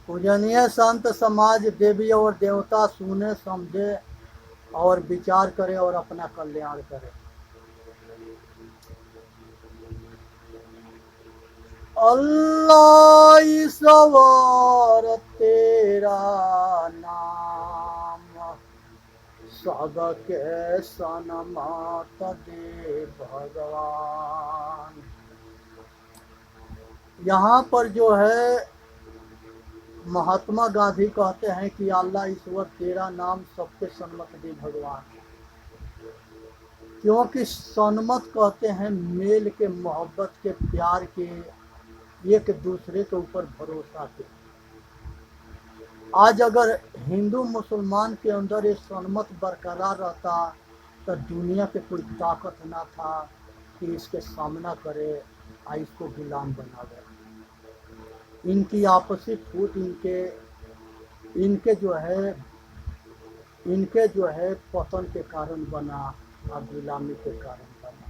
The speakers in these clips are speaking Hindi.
पूजनीय संत समाज देवी और देवता सुने समझे और विचार करे और अपना कल्याण करे। अल्लाह ईश्वर तेरा नाम सबके सन्मत दे भगवान। यहाँ पर जो है महात्मा गांधी कहते हैं कि अल्लाह ईश्वर तेरा नाम सबके सन्मत दे भगवान, क्योंकि सन्मत कहते हैं मेल के, मोहब्बत के, प्यार के, एक दूसरे के ऊपर भरोसा के। आज अगर हिंदू मुसलमान के अंदर ये सन्मत बरकरार रहता तो दुनिया के कोई ताकत ना था कि इसके सामना करे और इसको गुलाम बनावे। इनकी आपसी फूट इनके जो है पतन के कारण बना और गुलामी के कारण बना।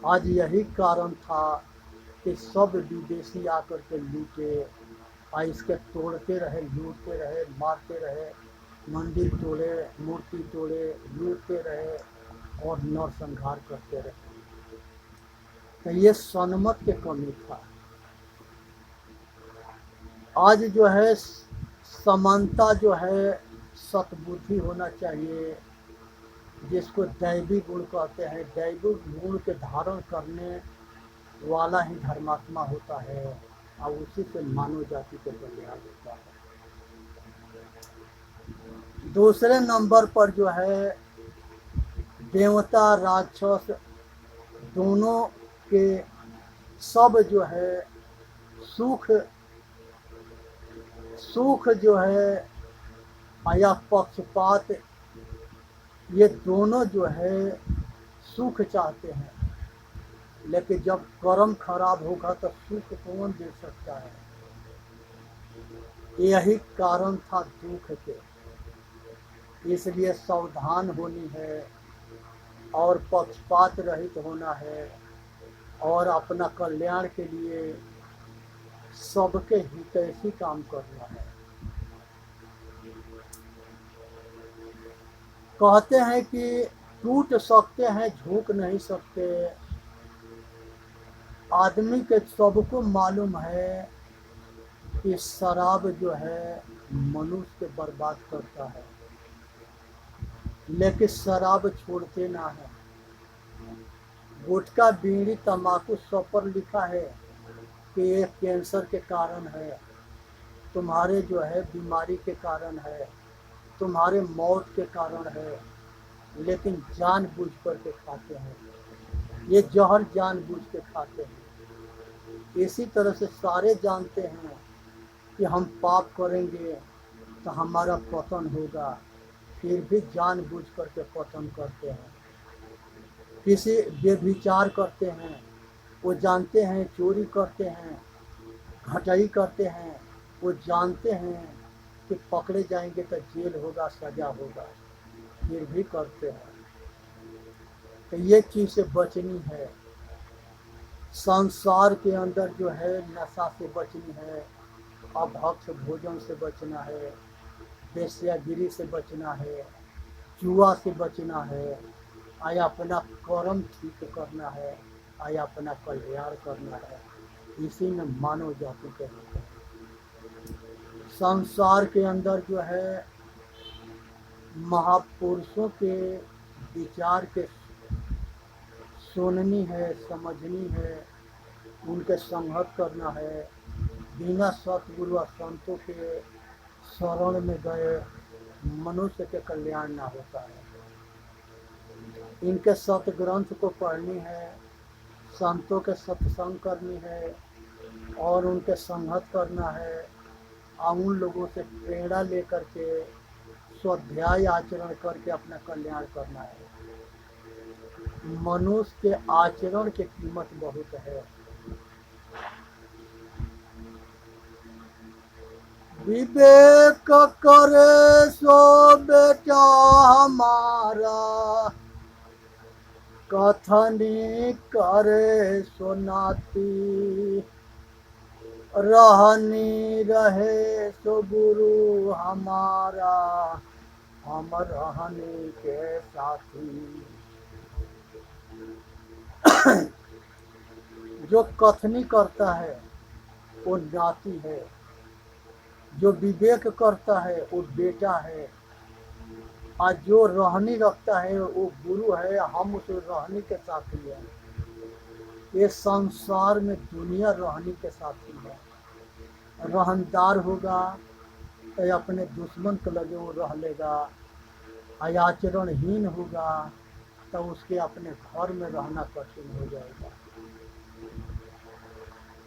आज यही कारण था कि सब विदेशी आकर के लूटे और इसके तोड़ते रहे, लूटते रहे, मारते रहे, मंदिर तोड़े, मूर्ति तोड़े, लूटते रहे और नरसंहार करते रहे। तो ये सन्मत के कमी था। आज जो है समानता जो है, सतबुद्धि होना चाहिए, जिसको दैवी गुण कहते हैं। दैवी गुण के धारण करने वाला ही धर्मात्मा होता है और उसी से मानव जाति को कल्याण होता है। दूसरे नंबर पर जो है देवता राक्षस दोनों के सब जो है सुख जो है या पक्षपात, ये दोनों जो है सुख चाहते हैं, लेकिन जब कर्म खराब होगा तो सुख कौन दे सकता है। यही कारण था दुख के। इसलिए सावधान होनी है और पक्षपात रहित होना है और अपना कल्याण के लिए सबके हितैषी काम करना है। कहते हैं कि टूट सकते हैं, झुक नहीं सकते। आदमी के सबको मालूम है कि शराब जो है मनुष्य के बर्बाद करता है, लेकिन शराब छोड़ते ना है। गुटखा, बीड़ी, तंबाकू सब पर लिखा है कि ये कैंसर के कारण है, तुम्हारे जो है बीमारी के कारण है, तुम्हारे मौत के कारण है, लेकिन जानबूझ कर के खाते हैं। ये जहर जानबूझ के खाते हैं। इसी तरह से सारे जानते हैं कि हम पाप करेंगे तो हमारा पतन होगा, फिर भी जानबूझ करके पतन करते हैं। किसी व्यभिचार करते हैं, वो जानते हैं, चोरी करते हैं, घटाई करते हैं, वो जानते हैं कि पकड़े जाएंगे तो जेल होगा, सजा होगा, फिर भी करते हैं। तो ये चीज़ से बचनी है। संसार के अंदर जो है नशा से बचनी है, अभक्ष भोजन से बचना है, वेश्यागिरी से बचना है, जुआ से बचना है, आया अपना कर्म ठीक करना है, आया अपना कल्याण करना है। इसी में मानव जाति के होते हैं। संसार के अंदर जो है महापुरुषों के विचार के सुननी है, समझनी है, उनके संगत करना है। बिना सतगुरु और संतों के शरण में गए मनुष्य के कल्याण ना होता है। इनके सतग्रंथ को पढ़नी है, संतों के सत्संग करनी है और उनके संगत करना है और उन लोगों से प्रेरणा लेकर के स्वाध्याय आचरण करके अपना कल्याण करना है। मनुष्य के आचरण की कीमत बहुत है। विवेक करे सो बेटा हमारा, कथनी करे सो नाती। रहनी रहे सो गुरु हमारा, हम रहने के साथी। जो कथनी करता है वो नाती है, जो विवेक करता है वो बेटा है, और जो रहनी रखता है वो गुरु है, हम उस रहनी के साथी हैं। ये संसार में दुनिया रहनी के साथी है। रहनदार होगा तो अपने दुश्मन को लगे वो रह लेगा, आचरणहीन होगा तो उसके अपने घर में रहना कठिन हो जाएगा।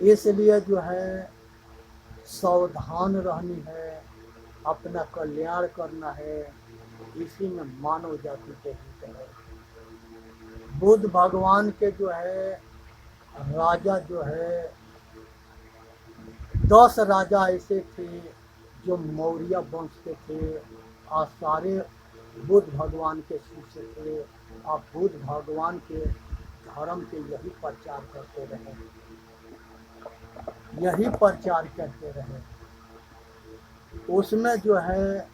इसलिए जो है सावधान रहनी है, अपना कल्याण करना है, इसी में मानव जाति के हित है। बुद्ध भगवान के जो है राजा जो है 10 राजा ऐसे थे जो मौर्य वंश के थे, और सारे बुद्ध भगवान के शिष्य थे, और बुद्ध भगवान के धर्म के यही प्रचार करते रहे, यही प्रचार करते रहे। उसमें जो है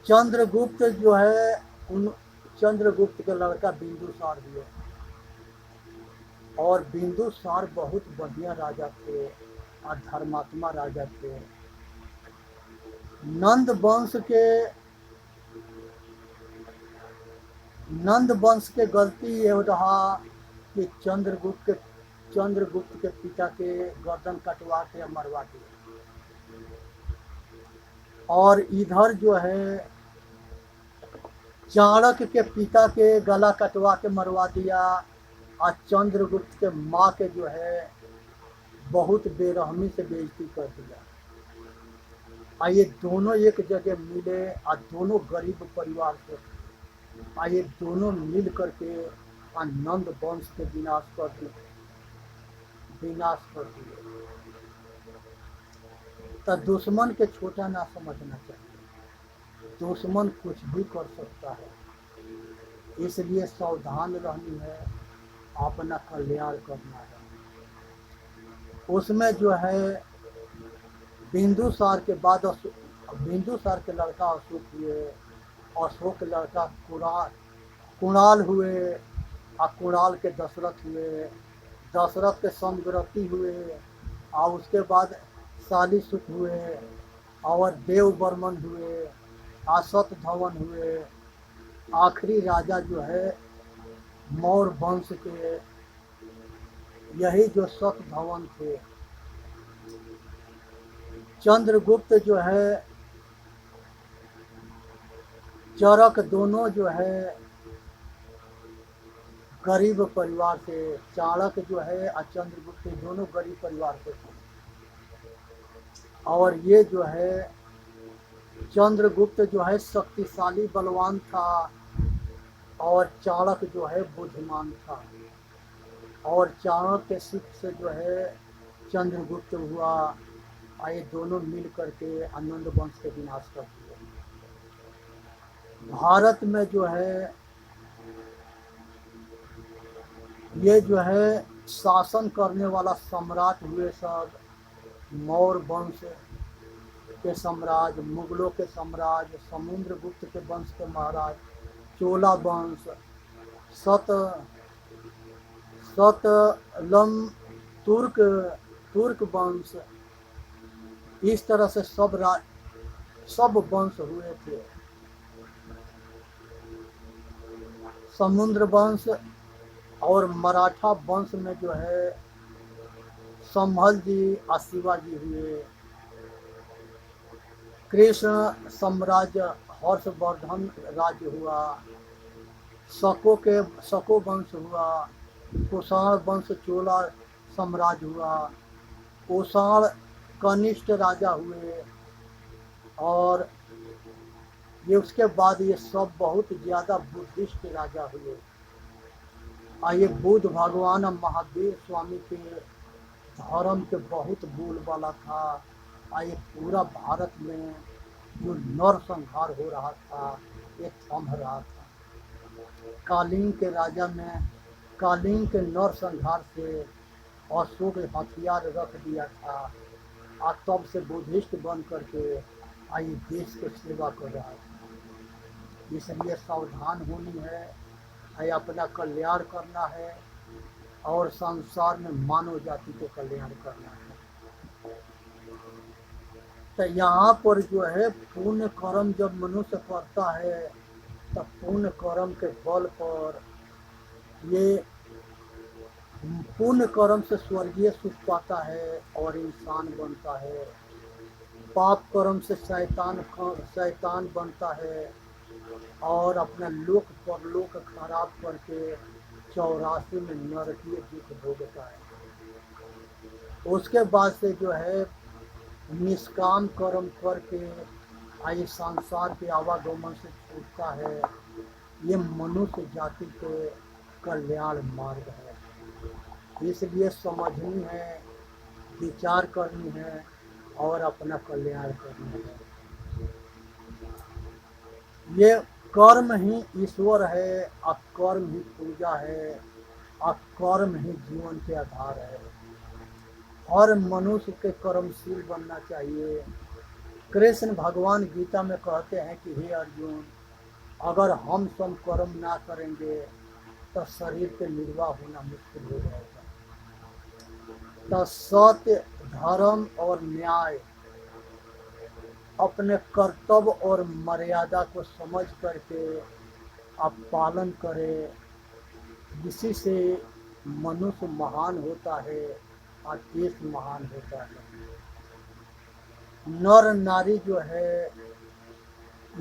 चंद्रगुप्त जो है, उन चंद्रगुप्त के लड़का बिंदुसार हुए, और बिंदुसार बहुत बढ़िया राजा थे और धर्मात्मा राजा थे। नंद वंश के गलती ये रहा कि चंद्रगुप्त के पिता के गर्दन कटवा के मरवा दिए, और इधर जो है चाणक्य के पिता के गला कटवा के मरवा दिया, और चंद्रगुप्त के माँ के जो है बहुत बेरहमी से बेइज्जती कर दिया। और ये दोनों एक जगह मिले, और दोनों गरीब परिवार से, और ये दोनों मिल करके नंद वंश के विनाश कर दिए। तो दुश्मन के छोटा ना समझना चाहिए, दुश्मन कुछ भी कर सकता है, इसलिए सावधान रहनी है, अपना कल्याण करना है। उसमें जो है बिंदुसार के बाद बिंदुसार के लड़का अशोक हुए, अशोक के लड़का कुणाल हुए, और कुणाल के दशरथ हुए, दशरथ के समग्रति हुए, और उसके बाद शालीसुत हुए, और देव बर्मन हुए, सतधवन हुए। आखिरी राजा जो है मौर्य वंश के यही जो सतधवन थे। चंद्रगुप्त जो है चरक दोनों जो है गरीब परिवार से, चाणक्य जो है और चंद्रगुप्त दोनों गरीब परिवार से थे, और ये जो है चंद्रगुप्त जो है शक्तिशाली बलवान था, और चाणक्य जो है बुद्धिमान था, और चाणक्य के शिष्य से जो है चंद्रगुप्त हुआ, और ये दोनों मिल करके आनंद वंश के विनाश कर दिए। भारत में जो है ये जो है शासन करने वाला सम्राट हुए सब मौर्य वंश के सम्राट, मुगलों के सम्राट, समुद्रगुप्त के वंश के महाराज, चोला वंश, सतलम तुर्क वंश, इस तरह से सब वंश हुए थे। समुद्र वंश और मराठा वंश में जो है संभल जी और शिवाजी हुए। कृष्ण साम्राज्य हर्षवर्धन राज्य हुआ, शको वंश हुआ, कुषाण वंश चोला साम्राज्य हुआ, कुषाण कनिष्ठ राजा हुए, और ये उसके बाद ये सब बहुत ज़्यादा बुद्धिस्ट राजा हुए। ये बुद्ध भगवान महावीर स्वामी के धर्म के बहुत बोलबाला था। ये पूरा भारत में जो नरसंहार हो रहा था ये थम रहा था। कालीन के राजा में कालीन के नरसंहार से अशोक हथियार रख दिया था और तब से बुद्धिस्ट बन करके आई देश की सेवा कर रहा है। इसलिए सावधान होनी है, अपना कल्याण करना है और संसार में मानव जाति के कल्याण करना है। तो यहाँ पर जो है पुण्य कर्म जब मनुष्य करता है तब पुण्य कर्म के बल पर ये पुण्य कर्म से स्वर्गीय सुख पाता है और इंसान बनता है। पाप कर्म से शैतान बनता है और अपना लोक परलोक खराब करके 84 में नरकीय दुख भोगता है। उसके बाद से जो है निष्काम कर्म करके आइए संसार के आवागमन से छूटता है। ये मनुष्य जाति के कल्याण मार्ग है। इसलिए समझनी है, विचार करनी है और अपना कल्याण करना है। ये कर्म ही ईश्वर है और कर्म ही पूजा है और कर्म ही जीवन के आधार है। हर मनुष्य के कर्मशील बनना चाहिए। कृष्ण भगवान गीता में कहते हैं कि हे अर्जुन, अगर हम सब कर्म ना करेंगे तो शरीर के निर्वाह होना मुश्किल हो जाएगा। तो सत्य, धर्म और न्याय, अपने कर्तव्य और मर्यादा को समझ करके आप पालन करें। इसी से मनुष्य महान होता है और देश महान होता है। नर नारी जो है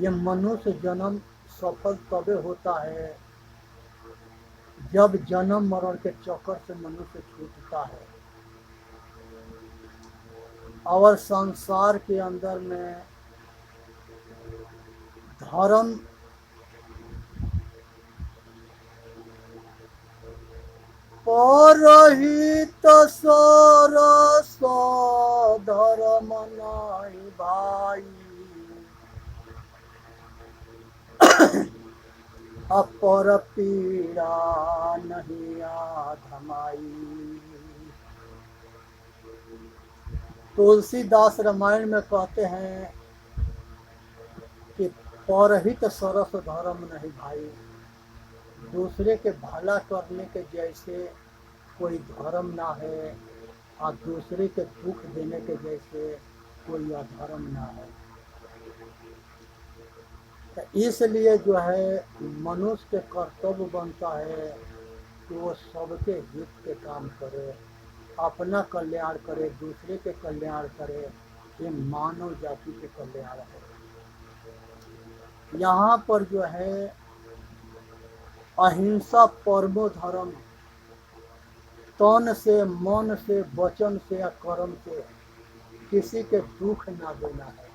ये मनुष्य जन्म सफल तबे होता है जब जन्म मरण के चक्कर से मनुष्य छूटता है और संसार के अंदर में धर्म परहित सरस धर्म नहीं भाई, अपर पीड़ा नहीं आधमाई। तुलसीदास रामायण में कहते हैं कि परहित सरस धर्म नहीं भाई, दूसरे के भला करने के जैसे कोई धर्म ना है और दूसरे के दुख देने के जैसे कोई अधर्म ना है। तो इसलिए जो है मनुष्य के कर्तव्य बनता है कि वो सबके हित के काम करे, अपना कल्याण करे, दूसरे के कल्याण करे। ये मानव जाति के कल्याण है। यहाँ पर जो है अहिंसा परमो धर्म, तन से, मन से, वचन से या कर्म से किसी के दुख ना देना है।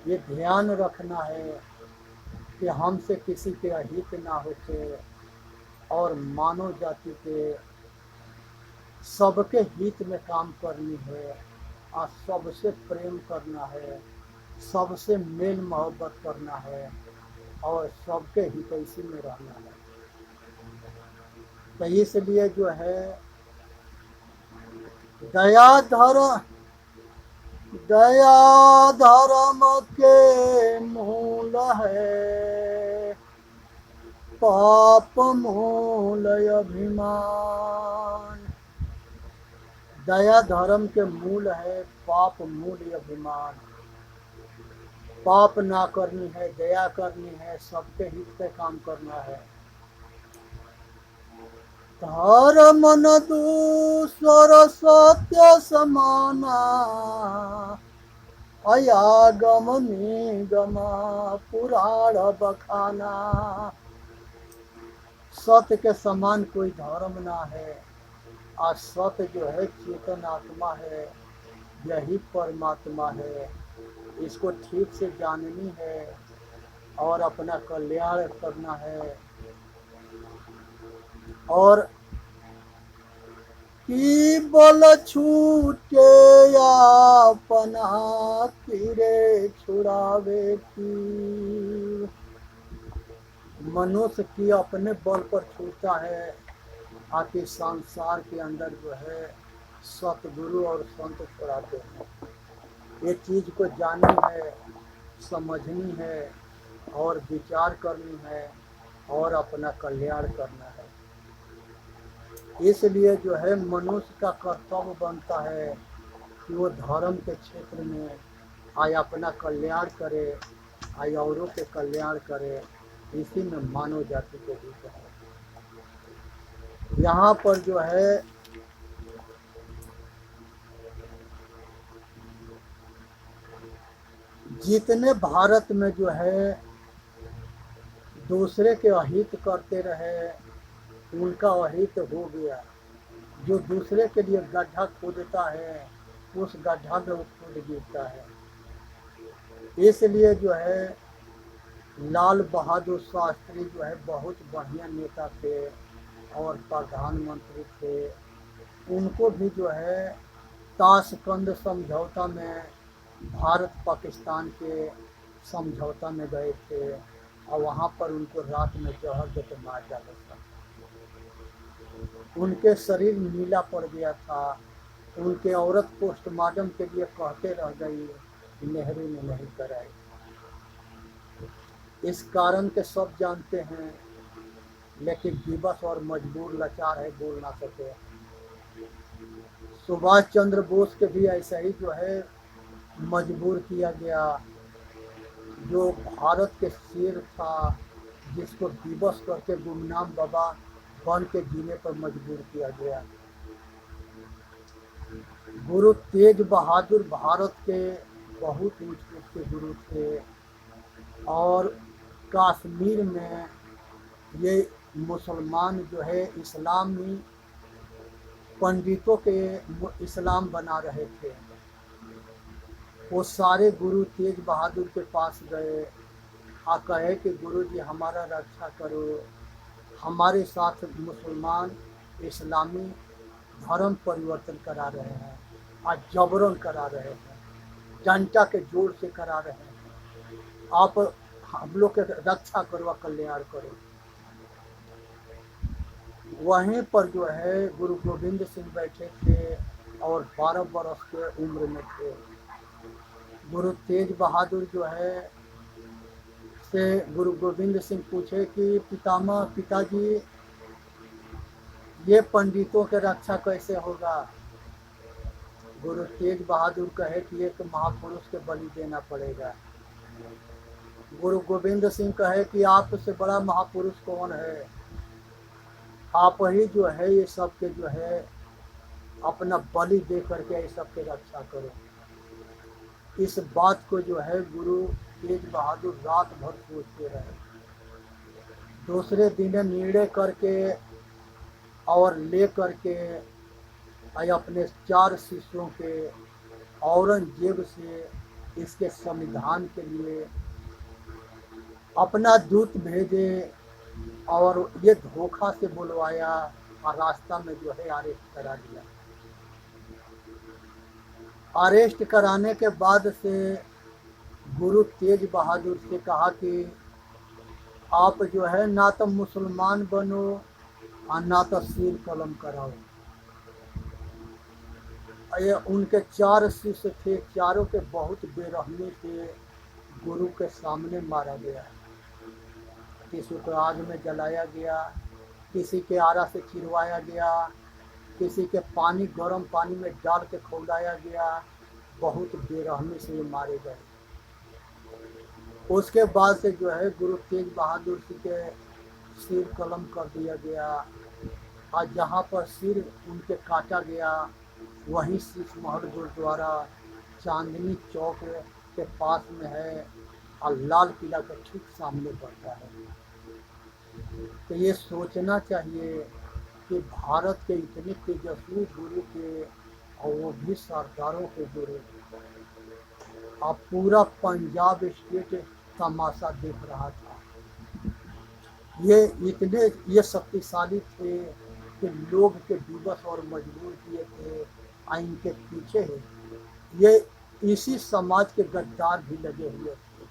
ये ध्यान रखना है कि हमसे किसी के अहित ना होते और मानव जाति के सबके हित में काम करनी है और सबसे प्रेम करना है, सबसे मेल मोहब्बत करना है और सबके हितैषी में रहना है। तो इसलिए जो है दया धर्म के मूल है, पाप मूल अभिमान। दया धर्म के मूल है, पाप मूल अभिमान। पाप ना करनी है, दया करनी है, सबके हित पे काम करना है। धर्म न दूसर सत्य समाना, अयागम निगम पुराण बखाना। सत्य के समान कोई धर्म ना है और सत्य जो है चेतन आत्मा है, यही परमात्मा है। इसको ठीक से जाननी है और अपना कल्याण करना है। और की बल छूटे अपना तीरे छुड़ावे की। मनुष्य की अपने बल पर छूटता है आके संसार के अंदर जो है सतगुरु और संत छोड़ाते हैं। ये चीज़ को जाननी है, समझनी है और विचार करनी है और अपना कल्याण करना है। इसलिए जो है मनुष्य का कर्तव्य बनता है कि वो धर्म के क्षेत्र में आय अपना कल्याण करे, आय औरों के कल्याण करे। इसी में मानव जाति के हित है। यहाँ पर जो है जितने भारत में जो है दूसरे के अहित करते रहे, उनका अहित हो गया। जो दूसरे के लिए गड्ढा खोदता है, उस गड्ढा में वो खुद गिरता है। इसलिए जो है लाल बहादुर शास्त्री जो है बहुत बढ़िया नेता थे और प्रधानमंत्री थे। उनको भी जो है ताशकंद समझौता में भारत पाकिस्तान के समझौता में गए थे और वहाँ पर उनको रात में जहर देकर मार डाला था। उनके शरीर नीला पड़ गया था। उनके औरत पोस्टमार्टम के लिए कहते रह गई, नेहरू ने नहीं कराई। इस कारण के सब जानते हैं, लेकिन विवश और मजबूर लाचार है, बोल ना सके। सुभाष चंद्र बोस के भी ऐसा ही जो है मजबूर किया गया। जो भारत के शेर था, जिसको विवश करके गुमनाम बाबा बन के जीने पर मजबूर किया गया। गुरु तेज बहादुर भारत के बहुत ऊंचे के गुरु थे और कश्मीर में ये मुसलमान जो है इस्लामी पंडितों के इस्लाम बना रहे थे। वो सारे गुरु तेज बहादुर के पास गए और कहे कि गुरु जी हमारा रक्षा करो, हमारे साथ मुसलमान इस्लामी धर्म परिवर्तन करा रहे हैं और जबरन करा रहे हैं, जनता के जोर से करा रहे हैं। आप हम लोग के रक्षा करो और कल्याण करो। वहीं पर जो है गुरु गोविंद सिंह बैठे थे और 12 बरस के उम्र में थे। गुरु तेज बहादुर जो है से गुरु गोविंद सिंह पूछे कि पिताजी ये पंडितों के रक्षा कैसे होगा। गुरु तेज बहादुर कहे कि एक महापुरुष के बलि देना पड़ेगा। गुरु गोविंद सिंह कहे कि आपसे बड़ा महापुरुष कौन है, आप ही जो है ये सब के जो है अपना बलि दे करके ये सब के रक्षा करो। इस बात को जो है गुरु तेज बहादुर रात भर सोचते रहे। दूसरे दिन निर्णय करके और ले करके अपने 4 शिष्यों के औरंगजेब से इसके संविधान के लिए अपना दूत भेजे और ये धोखा से बुलवाया और रास्ता में जो है अरेस्ट करा दिया। अरेस्ट कराने के बाद से गुरु तेज बहादुर से कहा कि आप जो है ना तो मुसलमान बनो और ना तो सिर कलम कराओ। ये उनके 4 शिष्य थे, चारों के बहुत बेरहमी से गुरु के सामने मारा गया। किसी को आग में जलाया गया, किसी के आरा से चिरवाया गया, किसी के गर्म पानी में डाल के खौलाया गया। बहुत बेरहमी से ये मारे गए। उसके बाद से जो है गुरु तेज बहादुर जी के सिर कलम कर दिया गया और जहाँ पर सिर उनके काटा गया वहीं शीश महल गुरुद्वारा चांदनी चौक के पास में है और लाल किला के ठीक सामने पड़ता है। तो ये सोचना चाहिए कि भारत के इतने तेजस्वी गुरु के और वो भी सरदारों के गुरु, अब पूरा पंजाब स्टेट तमाशा देख रहा था। ये शक्तिशाली थे कि लोग के विवश और मजबूर किए थे। इनके पीछे है ये इसी समाज के गद्दार भी लगे हुए थे।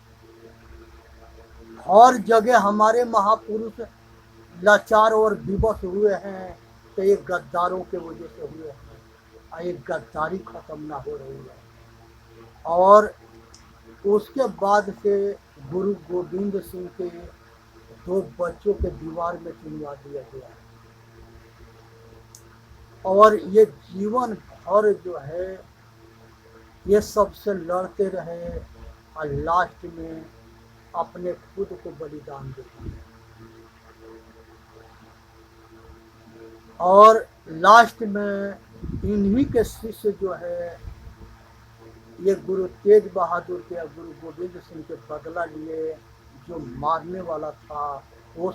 हर जगह हमारे महापुरुष लाचार और विवश हुए हैं, तो ये गद्दारों के वजह से हुए हैं और ये गद्दारी खत्म ना हो रही है। और उसके बाद से गुरु गोविंद सिंह के 2 बच्चों के दीवार में चुनवा दिया गया और ये जीवन भर जो है ये सबसे लड़ते रहे और लास्ट में अपने खुद को बलिदान दे दिया। और लास्ट में इन्हीं के शिष्य जो है ये गुरु तेज बहादुर के, गुरु गोविंद सिंह के बदला लिए, जो मारने वाला था वो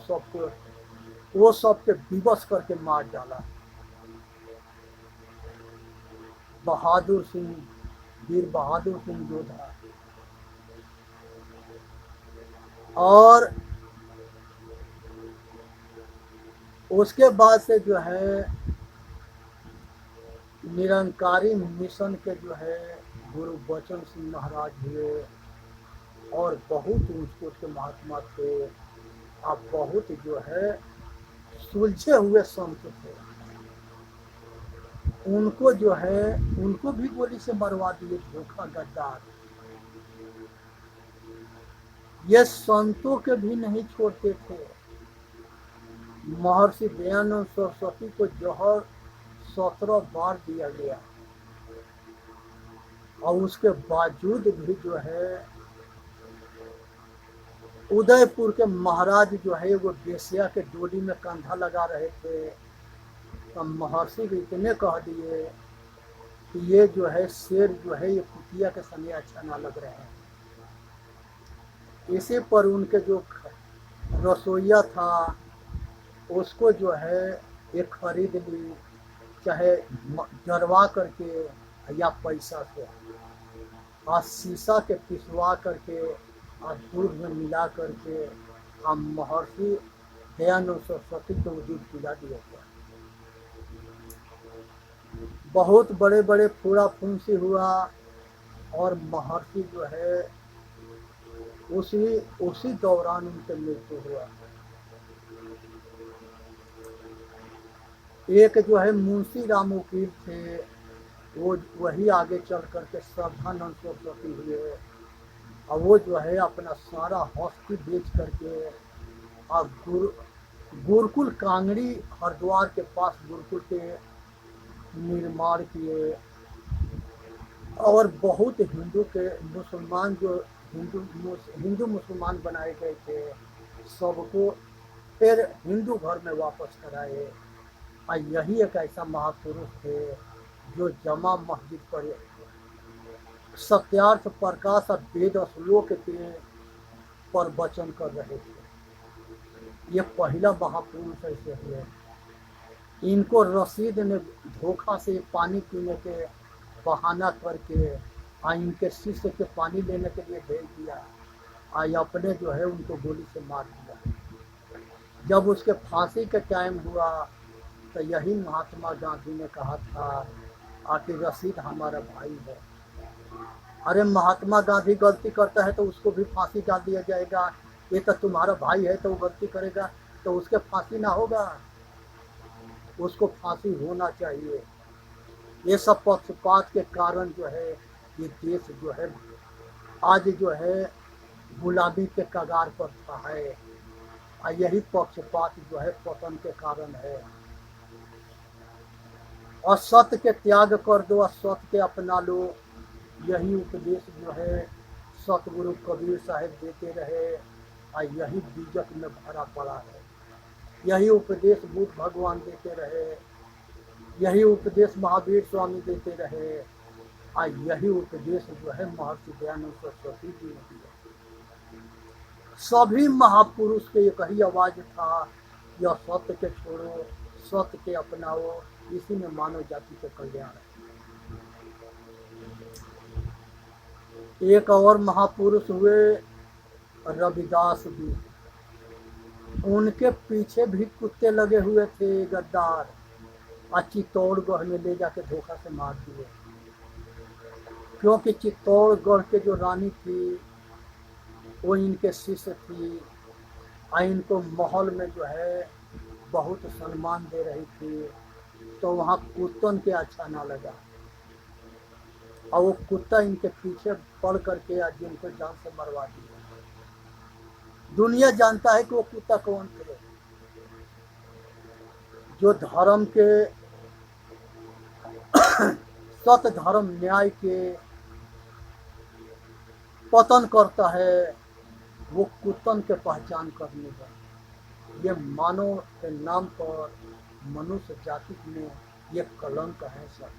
सबके विवश करके मार डाला। बहादुर सिंह, वीर बहादुर सिंह योद्धा। और उसके बाद से जो है निरंकारी मिशन के जो है गुरु बचन सिंह महाराज हुए और बहुत ऊंच के महात्मा थे। अब बहुत जो है सुलझे हुए संत थे, उनको जो है उनको भी गोली से मरवा दिए, धोखा गद्दार। ये संतों के भी नहीं छोड़ते थे। महर्षि दयानंद सरस्वती को जौहर 17 बार दिया गया और उसके बावजूद भी जो है उदयपुर के महाराज जो है वो बेस्या के डोली में कंधा लगा रहे थे, तो महर्षि भी इतने कह दिए कि ये जो है शेर जो है ये कुतिया के समय अच्छा ना लग रहे हैं। इसी पर उनके जो रसोईया था उसको जो है ये खरीद ली, चाहे जरवा करके या पैसा से, और शीशा के पिसवा करके और दूध में मिला करके हम महर्षि दयानंद सरस्वती को दूध पिला दिया गया। बहुत बड़े बड़े फूड़ा फुंसी हुआ और महर्षि जो है उसी दौरान उनके मृत्यु हुआ। एक जो है मुंशी राम वकील थे, वो वही आगे चल करके श्रद्धानंद सरस्वती हुए और वो जो है अपना सारा हस्ती बेच करके और गुरुकुल कांगड़ी हरिद्वार के पास गुरुकुल के निर्माण किए और बहुत हिंदू के मुसलमान जो हिंदू मुसलमान बनाए गए थे सबको फिर हिंदू घर में वापस कराए। और यही एक ऐसा महापुरुष थे जो जमा मस्जिद पर सत्यार्थ प्रकाश और वेद श्लोक के प्रवचन कर रहे थे। ये पहला महापुरुष ऐसे हुए। इनको रशीद ने धोखा से पानी पीने के बहाना करके इनके शिष्य के पानी लेने के लिए भेज दिया और अपने जो है उनको गोली से मार दिया। जब उसके फांसी के टाइम हुआ तो यही महात्मा गांधी ने कहा था कि रशीद हमारा भाई है। अरे महात्मा गांधी गलती करता है तो उसको भी फांसी डाल दिया जाएगा, ये तो तुम्हारा भाई है तो वो गलती करेगा तो उसके फांसी ना होगा, उसको फांसी होना चाहिए। ये सब पक्षपात के कारण जो है ये देश जो है आज जो है गुलामी के कगार पर था है और यही पक्षपात जो है पतन के कारण है। और सत्य के त्याग कर दो और सत्य के अपना लो, यही उपदेश जो है सतगुरु कबीर साहब देते रहे और यही बीजक में भरा पड़ा है। यही उपदेश बुद्ध भगवान देते रहे, यही उपदेश महावीर स्वामी देते रहे और यही उपदेश जो है महर्षि दयानंद सरस्वती जी ने दिया। सभी महापुरुष के एक ही आवाज था, यह सत्य के छोड़ो, सत्य के अपनाओ, इसी में मानव जाति के कल्याण है। एक और महापुरुष हुए रविदास जी, उनके पीछे भी कुत्ते लगे हुए थे गद्दार, चित्तौड़गढ़ में ले जाके धोखा से मार दिए। क्योंकि चित्तौड़गढ़ के जो रानी थी वो इनके शिष्य थी और इनको महल में जो है बहुत सम्मान दे रही थी तो वहाँ कुत्तन के अच्छा ना लगा, और वो कुत्ता इनके पीछे पड़ करके आज जिनको जान से मरवा दिया। दुनिया जानता है कि वो कुत्ता कौन थे, जो धर्म के सत्य धर्म न्याय के पतन करता है। वो कुत्तन के पहचान करने का ये मानव के नाम पर मनुष्य जाति में ये कलंक है। सब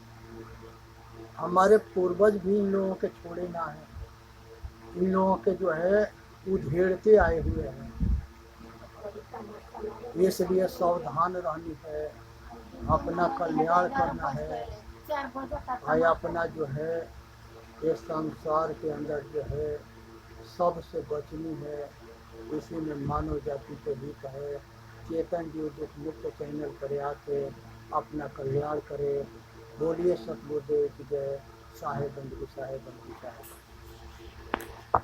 हमारे पूर्वज भी इन लोगों के छोड़े ना है, इन लोगों के जो है उधेड़ते आए हुए हैं। इसलिए सावधान रहनी है, अपना कल्याण करना है भाई। अपना जो है इस संसार के अंदर जो है सबसे बचनी है, इसी में मानव जाति के हित है। चेतन जीव दुख मुक्त चैनल पर आके अपना कल्याण करे। बोलिए सतगुरुदेव की जय। साहेब बंधु साहेब बंधु साहेब।